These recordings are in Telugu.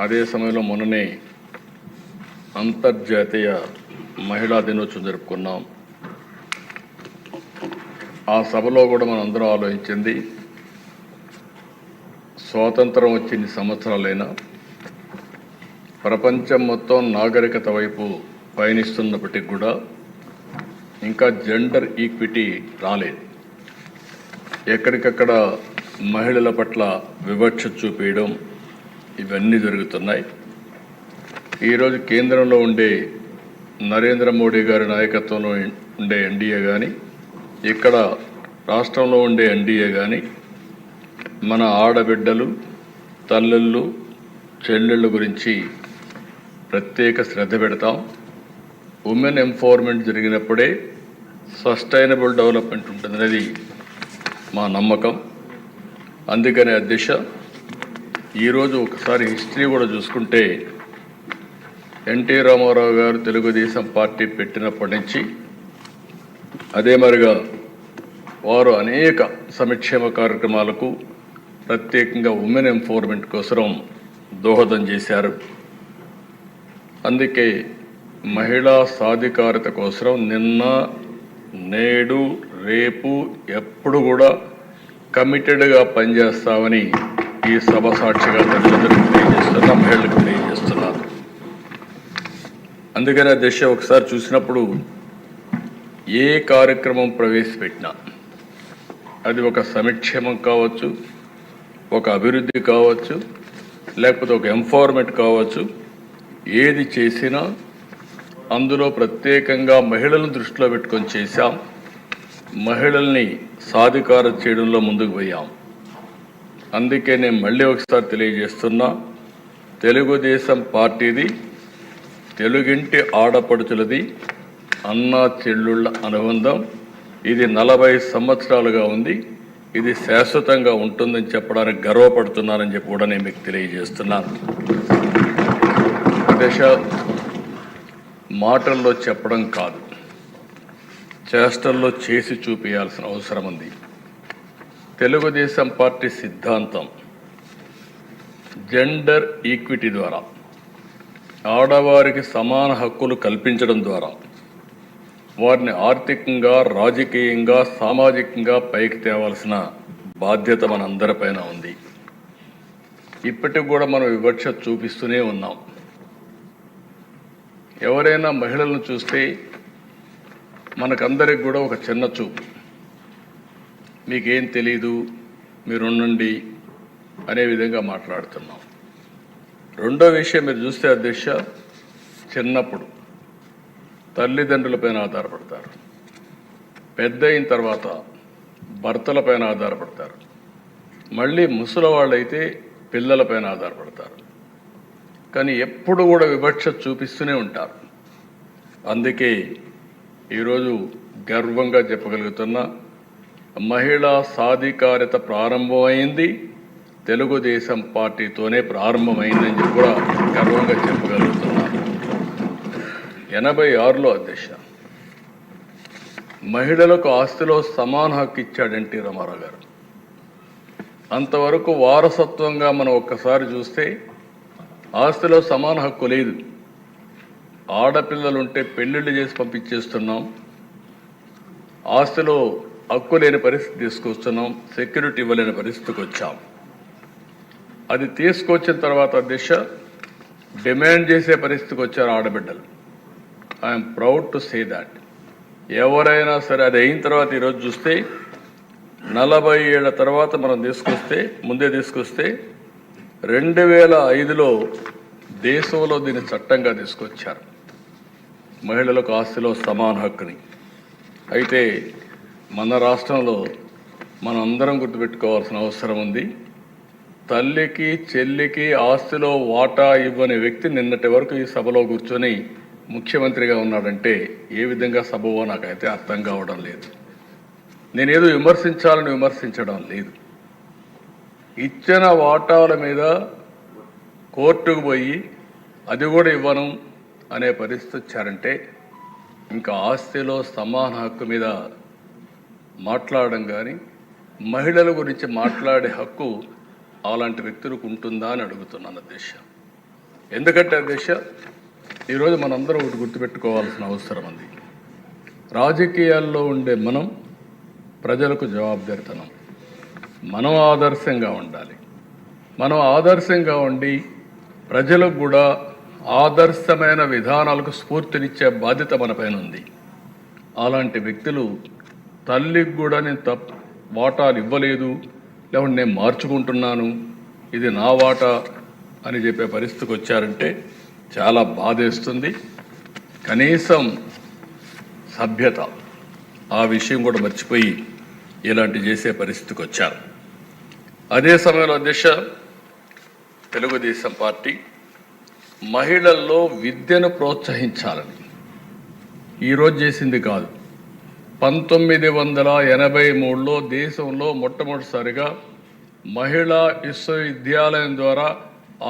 అదే సమయంలో మొన్ననే అంతర్జాతీయ మహిళా దినోత్సవం జరుపుకున్నాం. ఆ సభలో కూడా మనం అందరం ఆలోచించింది, స్వాతంత్రం వచ్చిన సంవత్సరాలైనా ప్రపంచం మొత్తం నాగరికత వైపు పయనిస్తున్నప్పటికీ కూడా ఇంకా జెండర్ ఈక్విటీ రాలేదు. ఎక్కడికక్కడ మహిళల పట్ల వివక్ష చూపేయడం ఇవన్నీ జరుగుతున్నాయి. ఈరోజు కేంద్రంలో ఉండే నరేంద్ర మోడీ గారి నాయకత్వంలో ఉండే ఎన్డీఏ కానీ, ఇక్కడ రాష్ట్రంలో ఉండే ఎన్డీఏ కానీ మన ఆడబిడ్డలు, తల్లుళ్ళు, చెల్లెళ్ళ గురించి ప్రత్యేక శ్రద్ధ పెడతాం. ఉమెన్ ఎంపవర్మెంట్ జరిగినప్పుడే సస్టైనబుల్ డెవలప్మెంట్ ఉంటుందనేది మా నమ్మకం. అందుకనే అధ్యక్ష, ఈరోజు ఒకసారి హిస్టరీ కూడా చూసుకుంటే ఎన్టీ రామారావు గారు తెలుగుదేశం పార్టీ పెట్టినప్పటి నుంచి అదే మరిగా వారు అనేక సంక్షేమ కార్యక్రమాలకు ప్రత్యేకంగా ఉమెన్ ఎంపవర్మెంట్ కోసం దోహదం చేశారు. అందుకే మహిళా సాధికారత కోసం నిన్న, నేడు, రేపు ఎప్పుడు కూడా కమిటెడ్గా పనిచేస్తామని ఈ సభ సాక్షిగా తల్లిదండ్రులకు తెలియజేస్తున్నా, మహిళలకు తెలియజేస్తున్నారు. అందుకని ఆ దిశ ఒకసారి చూసినప్పుడు ఏ కార్యక్రమం ప్రవేశపెట్టినా అది ఒక సంక్షేమం కావచ్చు, ఒక అభివృద్ధి కావచ్చు, లేకపోతే ఒక ఎంపవర్మెంట్ కావచ్చు, ఏది చేసినా అందులో ప్రత్యేకంగా మహిళలను దృష్టిలో పెట్టుకొని చేశాం. మహిళల్ని సాధికారం చేయడంలో ముందుకు పోయాం. అందుకే నేను మళ్ళీ ఒకసారి తెలియజేస్తున్నా, తెలుగుదేశం పార్టీది తెలుగింటి ఆడపడుచులది అన్నా చెల్లుళ్ళ అనుబంధం. ఇది 40 సంవత్సరాలుగా ఉంది. ఇది శాశ్వతంగా ఉంటుందని చెప్పడానికి గర్వపడుతున్నానని చెప్పి కూడా నేను మీకు తెలియజేస్తున్నాను. దశ మాటల్లో చెప్పడం కాదు, చేష్టల్లో చేసి చూపించాల్సిన అవసరం ఉంది. తెలుగుదేశం పార్టీ సిద్ధాంతం జెండర్ ఈక్విటీ ద్వారా, ఆడవారికి సమాన హక్కులు కల్పించడం ద్వారా వారిని ఆర్థికంగా, రాజకీయంగా, సామాజికంగా పైకి తేవాల్సిన బాధ్యత మనందరిపైన ఉంది. ఇప్పటికి కూడా మనం వివక్ష చూపిస్తూనే ఉన్నాం. ఎవరైనా మహిళలను చూస్తే మనకందరికి కూడా ఒక చిన్న చూపు, మీకేం తెలీదు, మీరుండండి అనే విధంగా మాట్లాడుతున్నాం. రెండో విషయం మీరు చూస్తే అధ్యక్ష, చిన్నప్పుడు తల్లిదండ్రులపైన ఆధారపడతారు, పెద్ద అయిన తర్వాత భర్తలపైన ఆధారపడతారు, మళ్ళీ ముసలి వాళ్ళైతే పిల్లలపైన ఆధారపడతారు. కానీ ఎప్పుడు కూడా వివక్ష చూపిస్తూనే ఉంటారు. అందుకే ఈరోజు గర్వంగా చెప్పగలుగుతున్నా, మహిళా సాధికారత ప్రారంభమైంది తెలుగుదేశం పార్టీతోనే ప్రారంభమైందని చెప్పి కూడా గర్వంగా చెప్పగలుగుతున్నాను. 86లో అధ్యక్ష మహిళలకు ఆస్తిలో సమాన హక్కు ఇచ్చాడు ఎన్టీ రామారావు గారు. అంతవరకు వారసత్వంగా మనం ఒక్కసారి చూస్తే ఆస్తిలో సమాన హక్కు లేదు. ఆడపిల్లలుంటే పెళ్ళిళ్ళు చేసి పంపించేస్తున్నాం, ఆస్తిలో హక్కు లేని పరిస్థితి తీసుకొస్తున్నాం, సెక్యూరిటీ ఇవ్వలేని పరిస్థితికి వచ్చాం. అది తీసుకొచ్చిన తర్వాత దిశ డిమాండ్ చేసే పరిస్థితికి వచ్చారు ఆడబిడ్డలు. I'm proud to say that. ఎవరైనా సరే అది అయిన తర్వాత ఈరోజు చూస్తే 40 ఏళ్ల తర్వాత మనం ముందే తీసుకొస్తే 2005లో దేశంలో దీన్ని చట్టంగా తీసుకొచ్చారు, మహిళలకు ఆస్తిలో సమాన హక్కుని. అయితే మన రాష్ట్రంలో మనం అందరం గుర్తుపెట్టుకోవాల్సిన అవసరం ఉంది. తల్లికి, చెల్లికి ఆస్తిలో వాటా ఇవ్వని వ్యక్తి నిన్నటి వరకు ఈ సభలో కూర్చొని ముఖ్యమంత్రిగా ఉన్నాడంటే ఏ విధంగా సభవో నాకైతే అర్థం కావడం లేదు. నేనేదో విమర్శించాలని విమర్శించడం లేదు. ఇచ్చిన వాటాల మీద కోర్టుకు పోయి అది కూడా ఇవ్వను అనే పరిస్థితి వచ్చారంటే ఇంకా ఆస్తిలో సమాన హక్కు మీద మాట్లాడడం కానీ, మహిళల గురించి మాట్లాడే హక్కు అలాంటి వ్యక్తులకు ఉంటుందా అని అడుగుతున్నాను అధ్యక్ష. ఎందుకంటే అధ్యక్ష, ఈరోజు మనందరం ఒకటి గుర్తుపెట్టుకోవాల్సిన అవసరం ఉంది. రాజకీయాల్లో ఉండే మనం ప్రజలకు జవాబుదారితనం, మనం ఆదర్శంగా ఉండాలి. మనం ఆదర్శంగా ఉండి ప్రజలకు కూడా ఆదర్శమైన విధానాలకు స్ఫూర్తినిచ్చే బాధ్యత మన పైన ఉంది. అలాంటి వ్యక్తులు తల్లికి కూడా నేను వాటాలు ఇవ్వలేదు, లేకుంటే నేను మార్చుకుంటున్నాను, ఇది నా వాటా అని చెప్పే పరిస్థితికి వచ్చారంటే చాలా బాధేస్తుంది. కనీసం సభ్యత ఆ విషయం కూడా మర్చిపోయి ఇలాంటి చేసే పరిస్థితికి వచ్చారు. అదే సమయంలో అధ్యక్ష, తెలుగుదేశం పార్టీ మహిళల్లో విద్యను ప్రోత్సహించాలని ఈరోజు చేసింది కాదు. 1983లో దేశంలో మొట్టమొదటిసారిగా మహిళా విశ్వవిద్యాలయం ద్వారా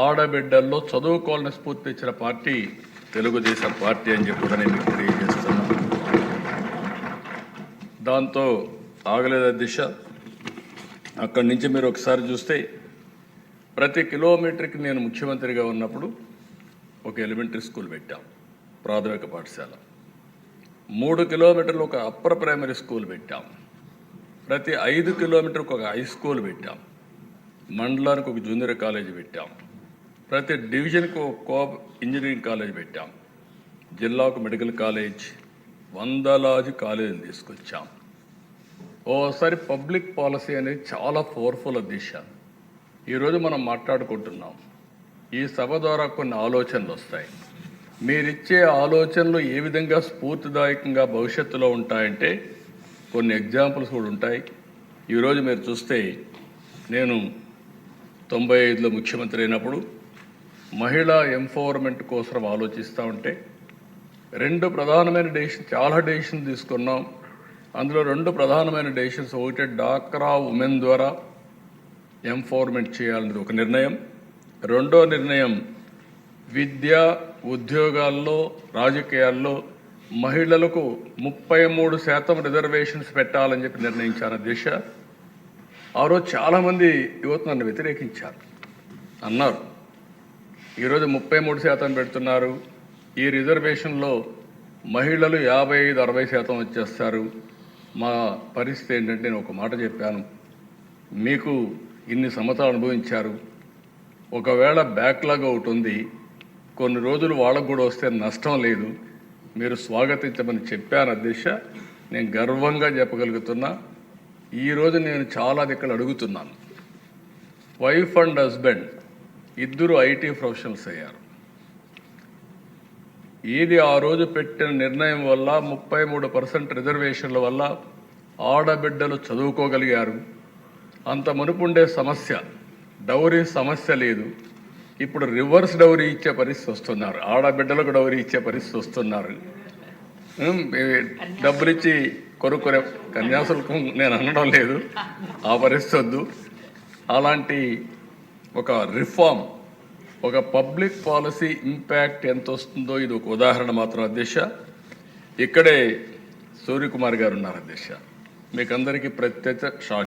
ఆడబిడ్డల్లో చదువుకోవాలని స్ఫూర్తి ఇచ్చిన పార్టీ తెలుగుదేశం పార్టీ అని చెప్పి కూడా నేను మీకు తెలియజేస్తున్నాను. దాంతో ఆగలేదు దిశ. అక్కడి నుంచి మీరు ఒకసారి చూస్తే ప్రతి కిలోమీటర్కి నేను ముఖ్యమంత్రిగా ఉన్నప్పుడు ఒక ఎలిమెంటరీ స్కూల్ పెట్టాం, ప్రాథమిక పాఠశాల. 3 కిలోమీటర్లు ఒక అప్పర్ ప్రైమరీ స్కూల్ పెట్టాం. ప్రతి 5 కిలోమీటర్కి ఒక హై స్కూల్ పెట్టాం. మండలానికి ఒక జూనియర్ కాలేజీ పెట్టాం. ప్రతి డివిజన్కి ఒక ఇంజనీరింగ్ కాలేజ్ పెట్టాం. జిల్లాకు మెడికల్ కాలేజ్, వందలాది కాలేజీలు తీసుకొచ్చాం. ఓసారి పబ్లిక్ పాలసీ అనేది చాలా పవర్ఫుల్ దిశ. ఈరోజు మనం మాట్లాడుకుంటున్నాం. ఈ సభ ద్వారా కొన్ని ఆలోచనలు వస్తాయి. మీరిచ్చే ఆలోచనలు ఏ విధంగా స్ఫూర్తిదాయకంగా భవిష్యత్తులో ఉంటాయంటే కొన్ని ఎగ్జాంపుల్స్ కూడా ఉంటాయి. ఈరోజు మీరు చూస్తే నేను 95లో ముఖ్యమంత్రి అయినప్పుడు మహిళా ఎంపవర్మెంట్ కోసం ఆలోచిస్తూ ఉంటే 2 ప్రధానమైన డెసిషన్, చాలా డెసిషన్ తీసుకున్నాం. అందులో 2 ప్రధానమైన డెసిషన్స్, ఒకటి డాక్రా ఉమెన్ ద్వారా ఎంపవర్మెంట్ చేయాలనేది ఒక నిర్ణయం. రెండో నిర్ణయం విద్య, ఉద్యోగాల్లో, రాజకీయాల్లో మహిళలకు 33% రిజర్వేషన్స్ పెట్టాలని చెప్పి నిర్ణయించారు దిశ. ఆ రోజు చాలామంది యువత నన్ను వ్యతిరేకించారు, అన్నారు ఈరోజు 33% పెడుతున్నారు, ఈ రిజర్వేషన్లో మహిళలు 55-60% వచ్చేస్తారు. మా పరిస్థితి ఏంటంటే నేను ఒక మాట చెప్పాను, మీకు ఇన్ని సంవత్సరాలు అనుభవించారు, ఒకవేళ బ్యాక్లాగ్ ఒకటి ఉంది, కొన్ని రోజులు వాళ్ళకు కూడా వస్తే నష్టం లేదు, మీరు స్వాగతించమని చెప్పాను అధ్యక్ష. నేను గర్వంగా చెప్పగలుగుతున్నా. ఈరోజు నేను చాలా దిక్కులు అడుగుతున్నాను. వైఫ్ అండ్ హస్బెండ్ ఇద్దరు ఐటీ ప్రొఫెషనల్స్ అయ్యారు. ఇది ఆ రోజు పెట్టిన నిర్ణయం వల్ల 33% రిజర్వేషన్ల వల్ల ఆడబిడ్డలు చదువుకోగలిగారు. అంత మునుపుండే సమస్య డౌరీ సమస్య లేదు. ఇప్పుడు రివర్స్ డౌరీ ఇచ్చే పరిస్థితి వస్తున్నారు, ఆడబిడ్డలకు డౌరీ ఇచ్చే పరిస్థితి వస్తున్నారు. డబ్బులిచ్చి కొనుక్కునే కన్యాశుల్కం నేను అనడం లేదు, ఆ పరిస్థితి వద్దు. అలాంటి ఒక రిఫార్మ్, ఒక పబ్లిక్ పాలసీ ఇంపాక్ట్ ఎంత వస్తుందో ఇది ఒక ఉదాహరణ మాత్రం అధ్యక్ష. ఇక్కడే సూర్యకుమార్ గారు ఉన్నారు అధ్యక్ష, మీకు అందరికీ ప్రత్యేక